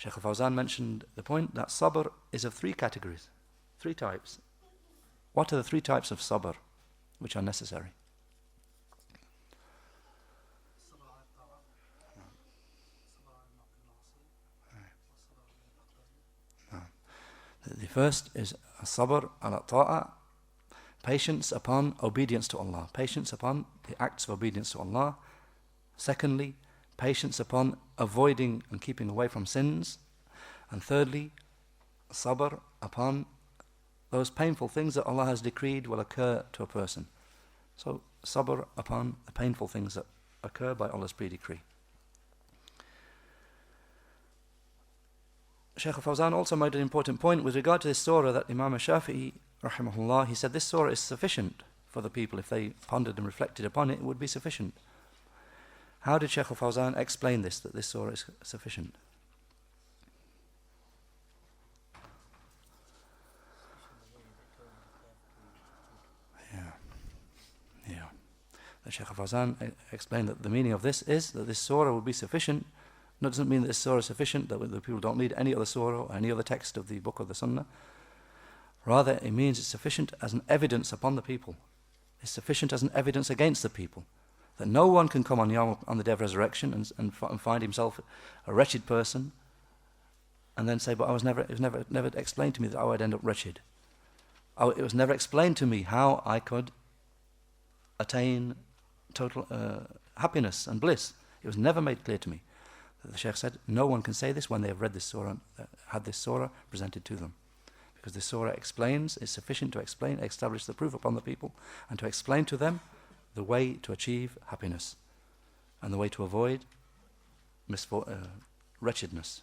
Shaykh al-Fawzaan mentioned the point that sabr is of three categories, three types. What are the three types of sabr which are necessary? The first is sabr ala ta'a, patience upon obedience to Allah, patience upon the acts of obedience to Allah. Secondly, patience upon avoiding and keeping away from sins. And thirdly, sabr upon those painful things that Allah has decreed will occur to a person. So sabr upon the painful things that occur by Allah's pre-decree. Shaykh al-Fawzaan also made an important point with regard to this surah that Imam al-Shafi'i, rahimahullah, he said this surah is sufficient for the people. If they pondered and reflected upon it, it would be sufficient. How did Shaykh al-Fawzaan explain this, that this surah is sufficient? Yeah. The Shaykh al-Fawzaan explained that the meaning of this is that this surah will be sufficient. No, it doesn't mean that this surah is sufficient, that the people don't need any other surah or any other text of the book of the Sunnah. Rather, it means it's sufficient as an evidence upon the people. It's sufficient as an evidence against the people. That no one can come on the day of resurrection and find himself a wretched person and then say, but it was never explained to me that I would end up wretched. It was never explained to me how I could attain total happiness and bliss. It was never made clear to me. The Shaykh said, no one can say this when they have read this surah, had this surah presented to them. Because this surah explains, is sufficient to explain, establish the proof upon the people, and to explain to them the way to achieve happiness, and the way to avoid wretchedness.